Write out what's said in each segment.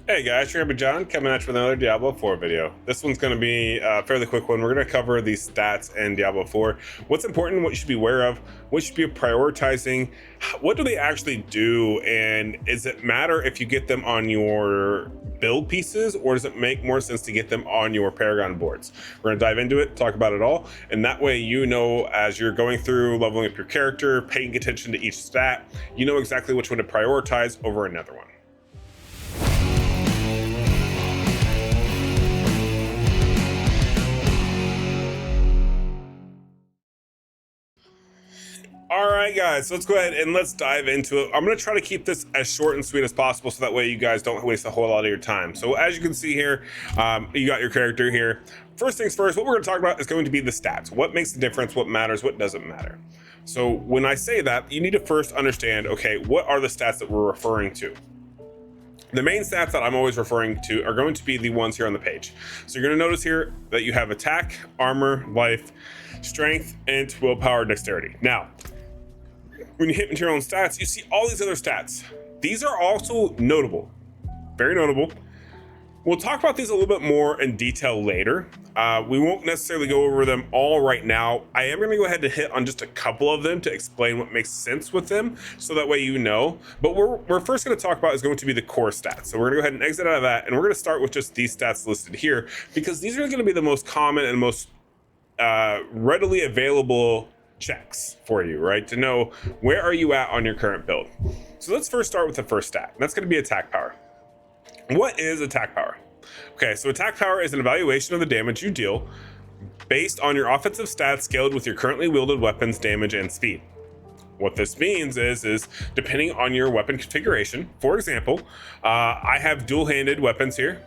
Hey guys, Rambo John coming at you with another Diablo 4 video. This one's going to be a fairly quick one. We're going to cover the stats in Diablo 4. What's important, what you should be aware of, what you should be prioritizing, what do they actually do, and does it matter if you get them on your build pieces, or does it make more sense to get them on your Paragon boards? We're going to dive into it, talk about it all, and that way you know as you're going through leveling up your character, paying attention to each stat, you know exactly which one to prioritize over another one. All right, guys, so let's go ahead and let's dive into it. I'm going to try to keep this as short and sweet as possible so that way you guys don't waste a whole lot of your time. So as you can see here, you got your character here. First things first, what we're going to talk about is going to be the stats. What makes the difference, what matters, what doesn't matter. So when I say that, you need to first understand, okay, what are the stats that we're referring to? The main stats that I'm always referring to are going to be the ones here on the page. So you're going to notice here that you have attack, armor, life, strength, and willpower, dexterity. Now, when you hit material and stats, you see all these other stats. These are also notable, very notable. We'll talk about these a little bit more in detail later. We won't necessarily go over them all right now. I am going to go ahead and hit on just a couple of them to explain what makes sense with them, so that way you know. But we're first going to talk about is going to be the core stats. So we're going to go ahead and exit out of that, and we're going to start with just these stats listed here, because these are going to be the most common and most readily available checks for you, right? To know where are you at on your current build. So let's first start with the first stat. That's going to be attack power. What is attack power? Okay, so attack power is an evaluation of the damage you deal based on your offensive stats scaled with your currently wielded weapons damage and speed. What this means is depending on your weapon configuration. For example, I have dual-handed weapons here,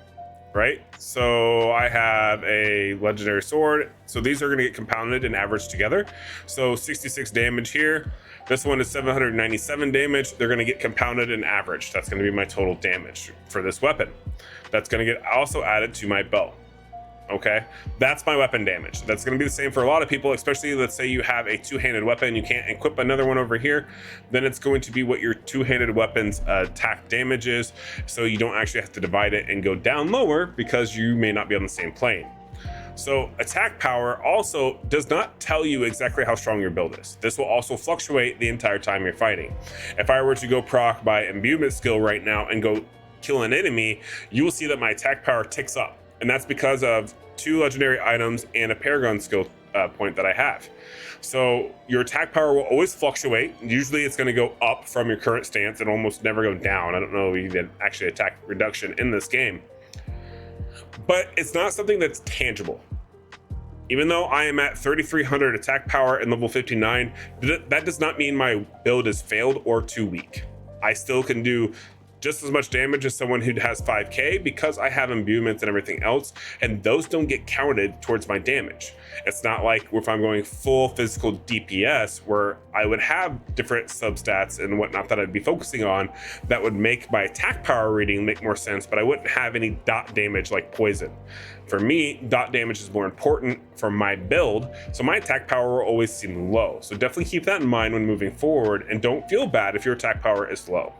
right? So I have a legendary sword. So these are going to get compounded and averaged together. So 66 damage here. This one is 797 damage. They're going to get compounded and averaged. That's going to be my total damage for this weapon. That's going to get also added to my bow. Okay, that's my weapon damage. That's going to be the same for a lot of people, especially let's say you have a two-handed weapon, you can't equip another one over here, then it's going to be what your two-handed weapon's attack damage is, so you don't actually have to divide it and go down lower because you may not be on the same plane. So attack power also does not tell you exactly how strong your build is. This will also fluctuate the entire time you're fighting. If I were to go proc by imbuement skill right now and go kill an enemy, you will see that my attack power ticks up. And that's because of 2 legendary items and a Paragon skill point that I have. So your attack power will always fluctuate. Usually it's going to go up from your current stance and almost never go down. I don't know if you did actually attack reduction in this game, but it's not something that's tangible. Even though I am at 3,300 attack power and level 59, that does not mean my build is failed or too weak. I still can do just as much damage as someone who has 5k because I have imbuements and everything else, and those don't get counted towards my damage. It's not like if I'm going full physical DPS where I would have different substats and whatnot that I'd be focusing on that would make my attack power reading make more sense, but I wouldn't have any dot damage like poison. For me, dot damage is more important for my build, so my attack power will always seem low. So definitely keep that in mind when moving forward, and don't feel bad if your attack power is low.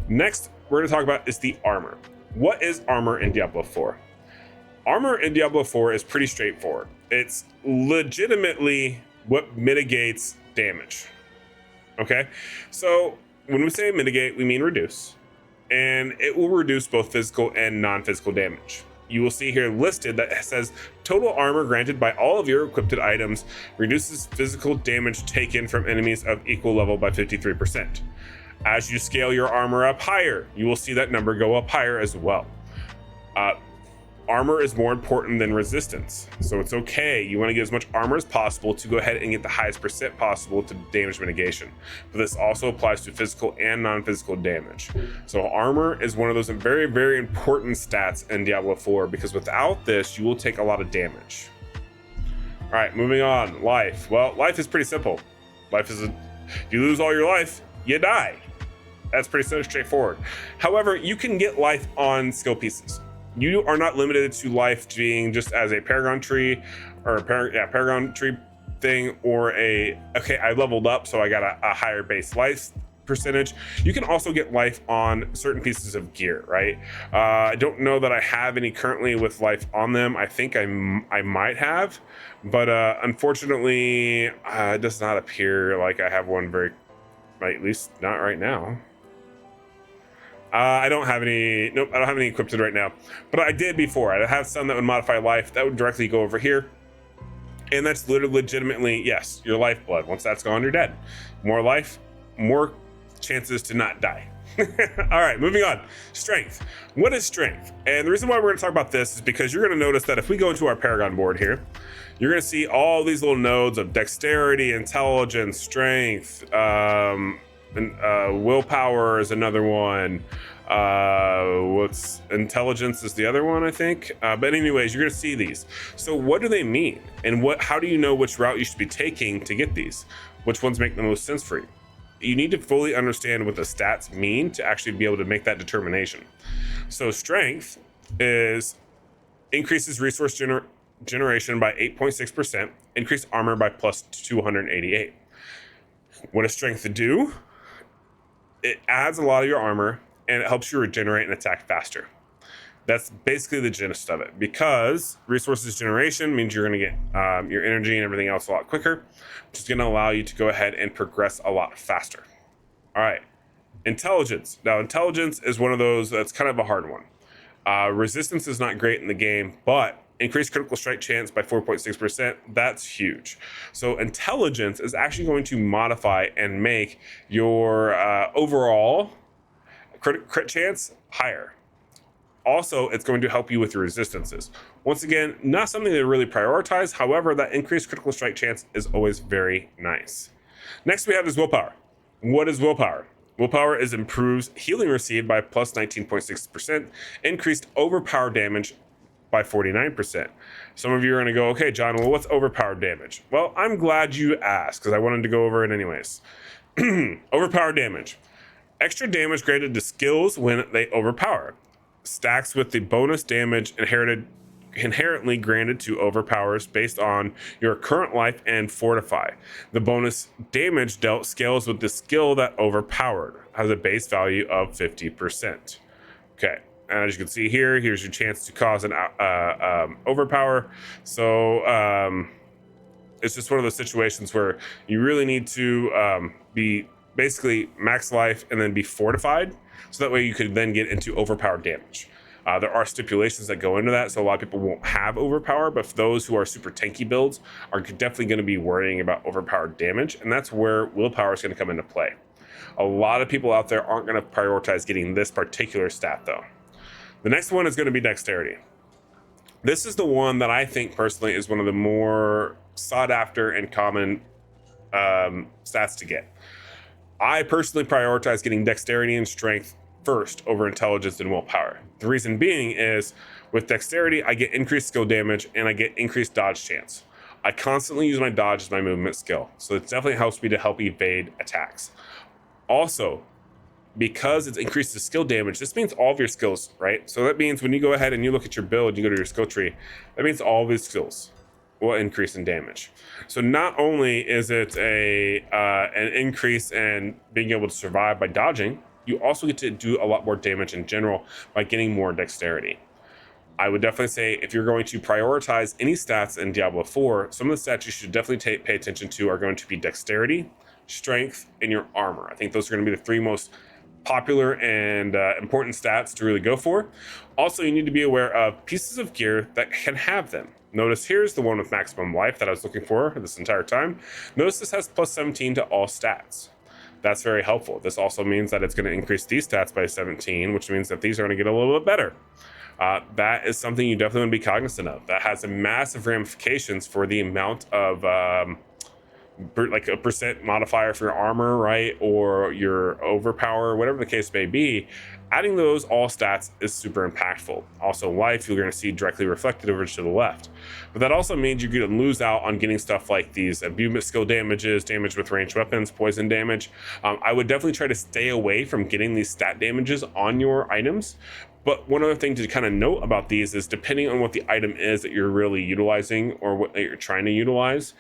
Next, we're going to talk about is the armor. What is armor in Diablo 4? Armor in Diablo 4 is pretty straightforward. It's legitimately what mitigates damage. Okay, so when we say mitigate, we mean reduce, and it will reduce both physical and non-physical damage. You will see here listed that says total armor granted by all of your equipped items reduces physical damage taken from enemies of equal level by 53%. As you scale your armor up higher, you will see that number go up higher as well. Armor is more important than resistance, so it's okay. You want to get as much armor as possible to go ahead and get the highest percent possible to damage mitigation. But this also applies to physical and non-physical damage. So armor is one of those very, very important stats in Diablo 4, because without this, you will take a lot of damage. All right, moving on. Life. Well, life is pretty simple. Life is if you lose all your life, you die. That's pretty straightforward. However, you can get life on skill pieces. You are not limited to life being just as a Paragon tree or a Paragon tree thing, or okay, I leveled up, so I got a higher base life percentage. You can also get life on certain pieces of gear, right? I don't know that I have any currently with life on them. I think I might have, but unfortunately, it does not appear like I have one at least not right now. I don't have any, nope, I don't have any equipped right now, but I did before. I have some that would modify life that would directly go over here. And that's literally legitimately, yes, your lifeblood. Once that's gone, you're dead. More life, more chances to not die. All right, moving on. Strength. What is strength? And the reason why we're going to talk about this is because you're going to notice that if we go into our Paragon board here, you're going to see all these little nodes of dexterity, intelligence, strength, willpower is another one. What's intelligence is the other one, I think. But anyways, you're going to see these. So what do they mean? And how do you know which route you should be taking to get these? Which ones make the most sense for you? You need to fully understand what the stats mean to actually be able to make that determination. So strength is increases resource generation by 8.6%, increased armor by plus 288. What does strength do? It adds a lot of your armor and it helps you regenerate and attack faster. That's basically the gist of it, because resources generation means you're going to get your energy and everything else a lot quicker, which is going to allow you to go ahead and progress a lot faster. All right, intelligence. Now, intelligence is one of those that's kind of a hard one. Resistance is not great in the game, but increased critical strike chance by 4.6%, that's huge. So intelligence is actually going to modify and make your overall crit chance higher. Also, it's going to help you with your resistances. Once again, not something to really prioritize. However, that increased critical strike chance is always very nice. Next, we have is willpower. What is willpower? Willpower is improves healing received by plus 19.6%, increased overpower damage by 49%. Some of you are going to go, okay, John, well, what's overpowered damage? Well, I'm glad you asked because I wanted to go over it anyways. Overpowered damage. Extra damage granted to skills when they overpower. Stacks with the bonus damage inherently granted to overpowers based on your current life and fortify. The bonus damage dealt scales with the skill that overpowered, has a base value of 50%. Okay, and as you can see here, here's your chance to cause an overpower. So it's just one of those situations where you really need to be basically max life and then be fortified, so that way you could then get into overpowered damage. There are stipulations that go into that, so a lot of people won't have overpower, but for those who are super tanky builds are definitely going to be worrying about overpowered damage, and that's where willpower is going to come into play. A lot of people out there aren't going to prioritize getting this particular stat though. The next one is going to be dexterity. This is the one that I think personally is one of the more sought after and common stats to get. I personally prioritize getting dexterity and strength first over intelligence and willpower. The reason being is with dexterity, I get increased skill damage and I get increased dodge chance. I constantly use my dodge as my movement skill, so it definitely helps me to help evade attacks. Also, because it's increased the skill damage, this means all of your skills, right? So that means when you go ahead and you look at your build, you go to your skill tree, that means all of these skills will increase in damage. So not only is it an increase in being able to survive by dodging, you also get to do a lot more damage in general by getting more dexterity. I would definitely say if you're going to prioritize any stats in Diablo 4, some of the stats you should definitely pay attention to are going to be dexterity, strength, and your armor. I think those are going to be the three most popular and important stats to really go for. Also, you need to be aware of pieces of gear that can have them. Notice here's the one with maximum life that I was looking for this entire time. Notice this has plus 17 to all stats. That's very helpful. This also means that it's going to increase these stats by 17, which means that these are going to get a little bit better. That is something you definitely want to be cognizant of. That has a massive ramifications for the amount of like a percent modifier for your armor, right? Or your overpower, whatever the case may be. Adding those all stats is super impactful. Also life, you're going to see directly reflected over to the left. But that also means you're going to lose out on getting stuff like these imbuement skill damages, damage with ranged weapons, poison damage. I would definitely try to stay away from getting these stat damages on your items. But one other thing to kind of note about these is depending on what the item is that you're really utilizing or what that you're trying to utilize,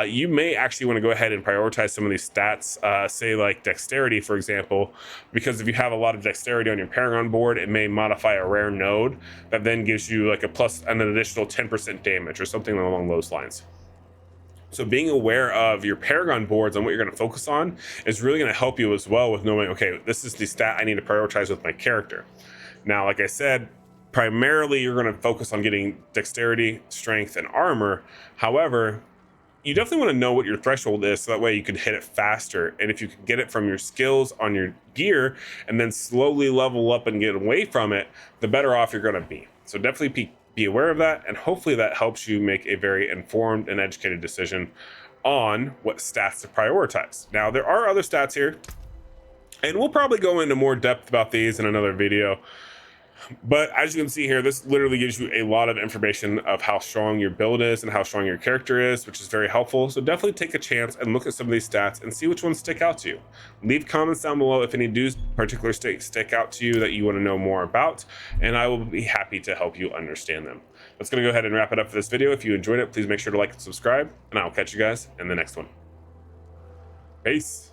you may actually want to go ahead and prioritize some of these stats, say like dexterity, for example, because if you have a lot of dexterity on your Paragon board, it may modify a rare node that then gives you like an additional 10% damage or something along those lines. So being aware of your Paragon boards and what you're going to focus on is really going to help you as well with knowing, okay, this is the stat I need to prioritize with my character. Now, like I said, primarily you're going to focus on getting dexterity, strength, and armor. However, you definitely want to know what your threshold is so that way you can hit it faster. And if you can get it from your skills on your gear and then slowly level up and get away from it, the better off you're going to be. So definitely be aware of that, and hopefully that helps you make a very informed and educated decision on what stats to prioritize. Now, there are other stats here, and we'll probably go into more depth about these in another video. But as you can see here, this literally gives you a lot of information of how strong your build is and how strong your character is, which is very helpful. So definitely take a chance and look at some of these stats and see which ones stick out to you. Leave comments down below if any do particular stick out to you that you want to know more about, and I will be happy to help you understand them. That's going to go ahead and wrap it up for this video. If you enjoyed it, please make sure to like and subscribe, and I'll catch you guys in the next one. Peace.